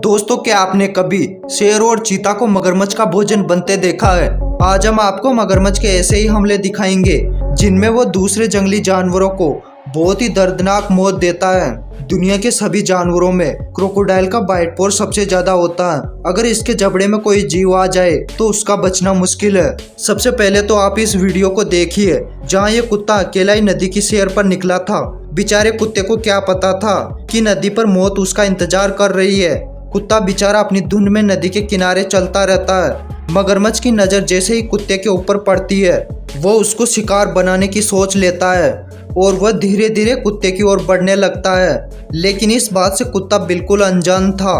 दोस्तों, क्या आपने कभी शेर और चीता को मगरमच्छ का भोजन बनते देखा है? आज हम आपको मगरमच्छ के ऐसे ही हमले दिखाएंगे जिनमें वो दूसरे जंगली जानवरों को बहुत ही दर्दनाक मौत देता है। दुनिया के सभी जानवरों में क्रोकोडाइल का बाइट फोर्स सबसे ज्यादा होता है। अगर इसके जबड़े में कोई जीव आ जाए तो उसका बचना मुश्किल है। सबसे पहले तो आप इस वीडियो को देखिए जहाँ ये कुत्ता अकेला ही नदी की सैर पर निकला था। बेचारे कुत्ते को क्या पता था कि नदी पर मौत उसका इंतजार कर रही है। कुत्ता बेचारा अपनी धुन में नदी के किनारे चलता रहता है। मगरमच्छ की नज़र जैसे ही कुत्ते के ऊपर पड़ती है वो उसको शिकार बनाने की सोच लेता है और वह धीरे धीरे कुत्ते की ओर बढ़ने लगता है। लेकिन इस बात से कुत्ता बिल्कुल अनजान था।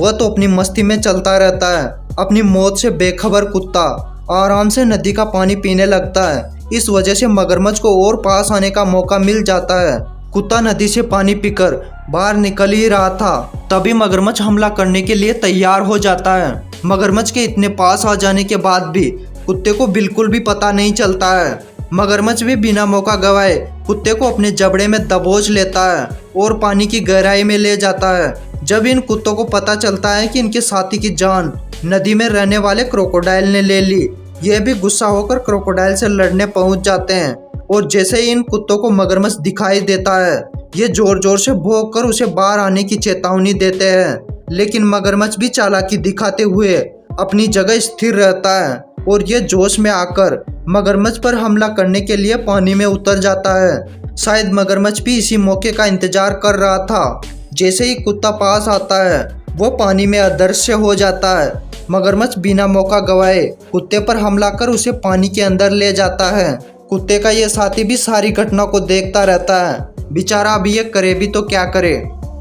वह तो अपनी मस्ती में चलता रहता है। अपनी मौत से बेखबर कुत्ता आराम से नदी का पानी पीने लगता है। इस वजह से मगरमच्छ को और पास आने का मौका मिल जाता है। कुत्ता नदी से पानी पीकर बाहर निकल ही रहा था, तभी मगरमच्छ हमला करने के लिए तैयार हो जाता है। मगरमच्छ के इतने पास आ जाने के बाद भी कुत्ते को बिल्कुल भी पता नहीं चलता है। मगरमच्छ भी बिना मौका गवाए कुत्ते को अपने जबड़े में दबोच लेता है और पानी की गहराई में ले जाता है। जब इन कुत्तों को पता चलता है कि इनके साथी की जान नदी में रहने वाले क्रोकोडाइल ने ले ली, यह भी गुस्सा होकर क्रोकोडाइल से लड़ने पहुंच जाते हैं। और जैसे ही इन कुत्तों को मगरमच्छ दिखाई देता है ये जोर जोर से भौंक कर उसे बाहर आने की चेतावनी देते हैं। लेकिन मगरमच्छ भी चालाकी दिखाते हुए अपनी जगह स्थिर रहता है और ये जोश में आकर मगरमच्छ पर हमला करने के लिए पानी में उतर जाता है। शायद मगरमच्छ भी इसी मौके का इंतजार कर रहा था। जैसे ही कुत्ता पास आता है वो पानी में अदृश्य हो जाता है। मगरमच्छ बिना मौका गवाए कुत्ते पर हमला कर उसे पानी के अंदर ले जाता है। कुत्ते का ये साथी भी सारी घटना को देखता रहता है। बेचारा अभी ये करे भी तो क्या करे।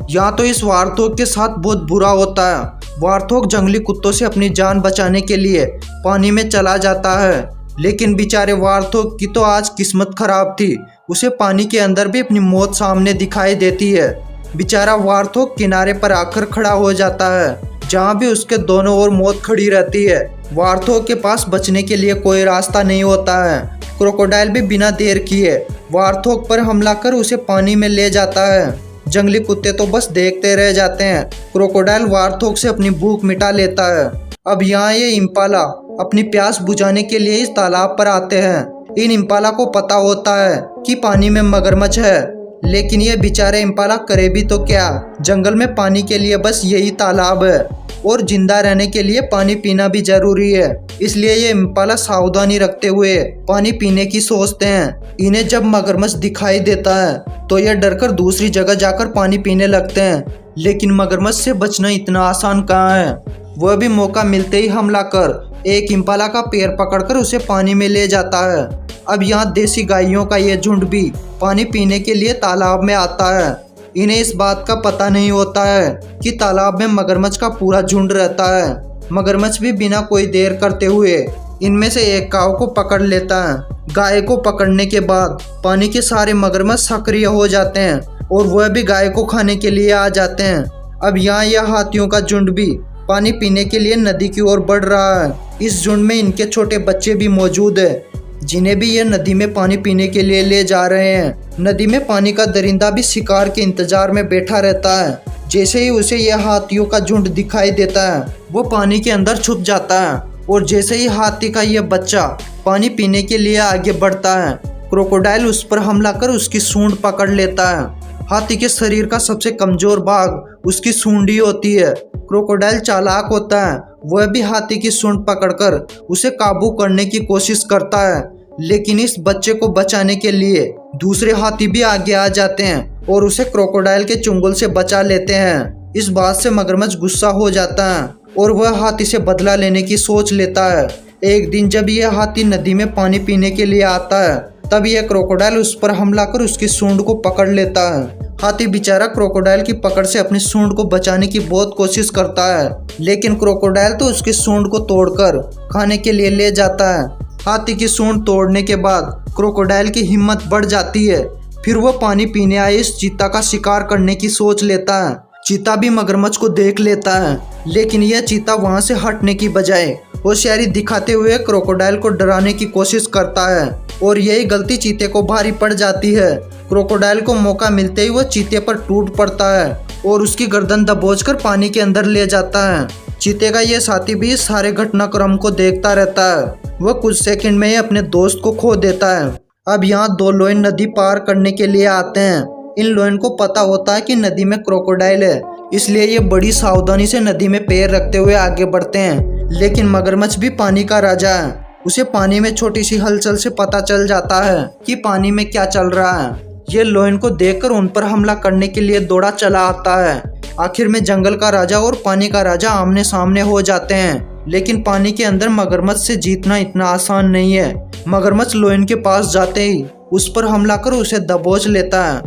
यहाँ तो इस वार्थोग के साथ बहुत बुरा होता है। वार्थोग जंगली कुत्तों से अपनी जान बचाने के लिए पानी में चला जाता है, लेकिन बेचारे वार्थोग की तो आज किस्मत खराब थी। उसे पानी के अंदर भी अपनी मौत सामने दिखाई देती है। बेचारा वार्थोग किनारे पर आकर खड़ा हो जाता है जहाँ भी उसके दोनों ओर मौत खड़ी रहती है। वार्थोग के पास बचने के लिए कोई रास्ता नहीं होता है। क्रोकोडाइल भी बिना देर किए वार्थोग पर हमला कर उसे पानी में ले जाता है। जंगली कुत्ते तो बस देखते रह जाते हैं। क्रोकोडाइल वार्थोग से अपनी भूख मिटा लेता है। अब यहाँ ये इम्पाला अपनी प्यास बुझाने के लिए इस तालाब पर आते हैं। इन इम्पाला को पता होता है कि पानी में मगरमच्छ है, लेकिन ये बेचारे इम्पाला करे भी तो क्या। जंगल में पानी के लिए बस यही तालाब है और जिंदा रहने के लिए पानी पीना भी जरूरी है। इसलिए ये इम्पाला सावधानी रखते हुए पानी पीने की सोचते हैं। इन्हें जब मगरमच्छ दिखाई देता है तो ये डरकर दूसरी जगह जाकर पानी पीने लगते हैं। लेकिन मगरमच्छ से बचना इतना आसान कहाँ है। वह भी मौका मिलते ही हमला कर एक इम्पाला का पैर पकड़कर उसे पानी में ले जाता है। अब यहाँ देसी गायों का ये झुंड भी पानी पीने के लिए तालाब में आता है। इन्हें इस बात का पता नहीं होता है कि तालाब में मगरमच्छ का पूरा झुंड रहता है। मगरमच्छ भी बिना कोई देर करते हुए इनमें से एक काऊ को पकड़ लेता है। गाय को पकड़ने के बाद पानी के सारे मगरमच्छ सक्रिय हो जाते हैं और वह भी गाय को खाने के लिए आ जाते हैं। अब यहाँ यह हाथियों का झुंड भी पानी पीने के लिए नदी की ओर बढ़ रहा है। इस झुंड में इनके छोटे बच्चे भी मौजूद है जिन्हें भी ये नदी में पानी पीने के लिए ले जा रहे हैं। नदी में पानी का दरिंदा भी शिकार के इंतजार में बैठा रहता है। जैसे ही उसे यह हाथियों का झुंड दिखाई देता है वो पानी के अंदर छुप जाता है और जैसे ही हाथी का यह बच्चा पानी पीने के लिए आगे बढ़ता है क्रोकोडाइल उस पर हमला कर उसकी सूंड पकड़ लेता है। हाथी के शरीर का सबसे कमजोर भाग उसकी सूंड ही होती है। क्रोकोडाइल चालाक होता है। वह भी हाथी की सूंड पकड़कर उसे काबू करने की कोशिश करता है, लेकिन इस बच्चे को बचाने के लिए दूसरे हाथी भी आगे आ जाते हैं और उसे क्रोकोडाइल के चुंगल से बचा लेते हैं। इस बात से मगरमच्छ गुस्सा हो जाता है और वह हाथी से बदला लेने की सोच लेता है। एक दिन जब यह हाथी नदी में पानी पीने के लिए आता है तब यह क्रोकोडाइल उस पर हमला कर उसकी सूंड को पकड़ लेता है। हाथी बेचारा क्रोकोडाइल की पकड़ से अपनी सूंड को बचाने की बहुत कोशिश करता है, लेकिन क्रोकोडाइल तो उसकी सूंड को तोड़कर खाने के लिए ले जाता है। हाथी की सूंड तोड़ने के बाद क्रोकोडाइल की हिम्मत बढ़ जाती है। फिर वह पानी पीने आए इस चीता का शिकार करने की सोच लेता है। चीता भी मगरमच्छ को देख लेता है, लेकिन यह चीता वहां से हटने की बजाय होशियारी दिखाते हुए क्रोकोडाइल को डराने की कोशिश करता है और यही गलती चीते को भारी पड़ जाती है। क्रोकोडाइल को मौका मिलते ही वह चीते पर टूट पड़ता है और उसकी गर्दन दबोचकर पानी के अंदर ले जाता है। चीते का ये साथी भी इस सारे घटनाक्रम को देखता रहता है। वह कुछ सेकंड में ही अपने दोस्त को खो देता है। अब यहाँ दो लोयन नदी पार करने के लिए आते हैं। इन लोयन को पता होता है कि नदी में क्रोकोडाइल है, इसलिए ये बड़ी सावधानी से नदी में पैर रखते हुए आगे बढ़ते हैं। लेकिन मगरमच्छ भी पानी का राजा है। उसे पानी में छोटी सी हलचल से पता चल जाता है कि पानी में क्या चल रहा है। ये लोयन को देखकर उन पर हमला करने के लिए दौड़ा चला आता है। आखिर में जंगल का राजा और पानी का राजा आमने सामने हो जाते हैं। लेकिन पानी के अंदर मगरमच्छ से जीतना इतना आसान नहीं है। मगरमच्छ लोयन के पास जाते ही उस पर हमला कर उसे दबोच लेता है।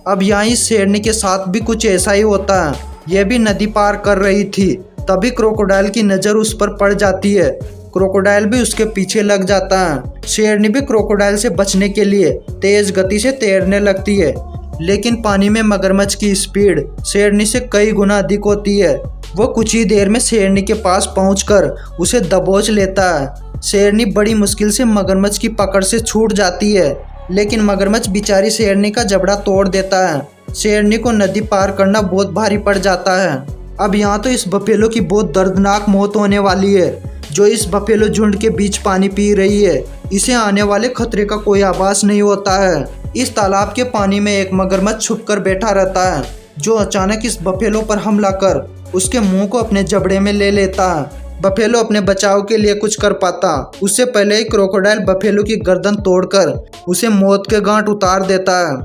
अब यहाँ इस शेरनी के साथ भी कुछ ऐसा ही होता है। यह भी नदी पार कर रही थी, तभी क्रोकोडाइल की नज़र उस पर पड़ जाती है। क्रोकोडाइल भी उसके पीछे लग जाता है। शेरनी भी क्रोकोडाइल से बचने के लिए तेज गति से तैरने लगती है। लेकिन पानी में मगरमच्छ की स्पीड शेरनी से कई गुना अधिक होती है। वो कुछ ही देर में शेरनी के पास पहुंचकर उसे दबोच लेता है। शेरनी बड़ी मुश्किल से मगरमच्छ की पकड़ से छूट जाती है, लेकिन मगरमच्छ बेचारी शेरनी का जबड़ा तोड़ देता है। शेरनी को नदी पार करना बहुत भारी पड़ जाता है। अब यहाँ तो इस बफेलो की बहुत दर्दनाक मौत होने वाली है, जो इस बफेलो झुंड के बीच पानी पी रही है। इसे आने वाले खतरे का कोई आभास नहीं होता है। इस तालाब के पानी में एक मगरमच्छ छुपकर बैठा रहता है, जो अचानक इस बफेलो पर हमला कर उसके मुंह को अपने जबड़े में ले लेता है। बफेलो अपने बचाव के लिए कुछ कर पाता उससे पहले ही क्रोकोडाइल बफेलो की गर्दन तोड़कर उसे मौत के गांठ उतार देता है।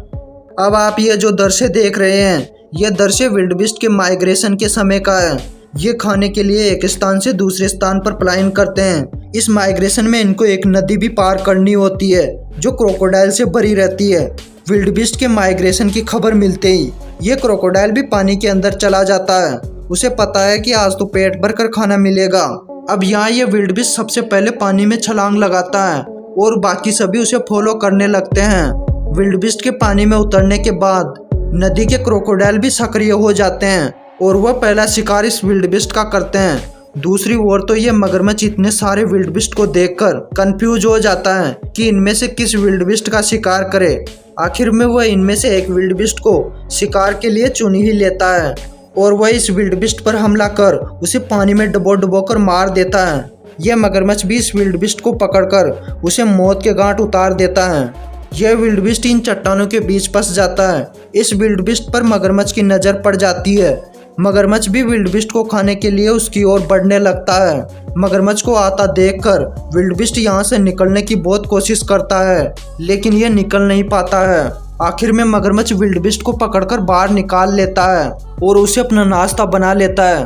अब आप ये जो दृश्य देख रहे हैं, यह दृश्य विल्डबिस्ट के माइग्रेशन के समय का है। ये खाने के लिए एक स्थान से दूसरे स्थान पर पलायन करते हैं। इस माइग्रेशन में इनको एक नदी भी पार करनी होती है, जो क्रोकोडाइल से भरी रहती है। विल्डबिस्ट के माइग्रेशन की खबर मिलते ही ये क्रोकोडाइल भी पानी के अंदर चला जाता है। उसे पता है कि आज तो पेट भर कर खाना मिलेगा। अब यहाँ ये विल्डबिस्ट सबसे पहले पानी में छलांग लगाता है और बाकी सभी उसे फॉलो करने लगते हैं। विल्डबिस्ट के पानी में उतरने के बाद नदी के क्रोकोडाइल भी सक्रिय हो जाते हैं और वह पहला शिकार इस विल्डबिस्ट का करते हैं। दूसरी ओर तो ये मगरमच्छ इतने सारे विल्डबिस्ट को देखकर कंफ्यूज हो जाता है कि इनमें से किस विल्डबिस्ट का शिकार करे। आखिर में वह इनमें से एक विल्डबिस्ट को शिकार के लिए चुन ही लेता है और वह इस विल्डबिस्ट पर हमला कर उसे पानी में डुबो कर मार देता है। यह मगरमच्छ भी इस विल्डबिस्ट को पकड़कर उसे मौत के गांठ उतार देता है। यह विल्डबिस्ट इन चट्टानों के बीच फंस जाता है। इस विल्डबिस्ट पर मगरमच्छ की नज़र पड़ जाती है। मगरमच्छ भी विल्डबिस्ट को खाने के लिए उसकी ओर बढ़ने लगता है। मगरमच्छ को आता देखकर विल्डबिस्ट यहाँ से निकलने की बहुत कोशिश करता है, लेकिन यह निकल नहीं पाता है। आखिर में मगरमच्छ विल्डबिस्ट को पकड़कर बाहर निकाल लेता है और उसे अपना नाश्ता बना लेता है।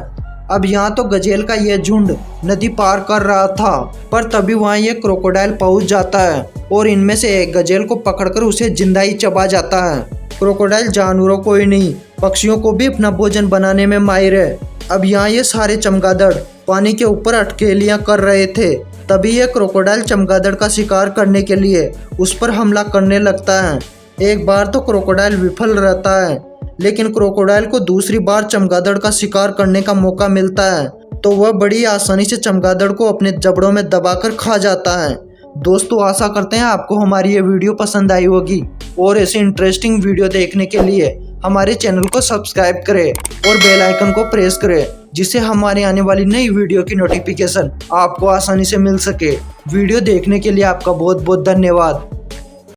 अब यहाँ तो गजेल का यह झुंड नदी पार कर रहा था, पर तभी वहाँ यह क्रोकोडाइल पहुँच जाता है और इनमें से एक गजेल को पकड़कर उसे जिंदा ही चबा जाता है। क्रोकोडाइल जानवरों को ही नहीं, पक्षियों को भी अपना भोजन बनाने में माहिर है। अब यहाँ ये सारे चमगादड़ पानी के ऊपर अटकेलियाँ कर रहे थे, तभी यह क्रोकोडाइल चमगादड़ का शिकार करने के लिए उस पर हमला करने लगता है। एक बार तो क्रोकोडाइल विफल रहता है, लेकिन क्रोकोडाइल को दूसरी बार चमगादड़ का शिकार करने का मौका मिलता है, तो वह बड़ी आसानी से चमगादड़ को अपने जबड़ों में दबाकर खा जाता है। दोस्तों, आशा करते हैं आपको हमारी ये वीडियो पसंद आई होगी और ऐसे इंटरेस्टिंग वीडियो देखने के लिए हमारे चैनल को सब्सक्राइब करें और बेल आइकन को प्रेस करें, जिससे हमारे आने वाली नई वीडियो की नोटिफिकेशन आपको आसानी से मिल सके। वीडियो देखने के लिए आपका बहुत बहुत धन्यवाद।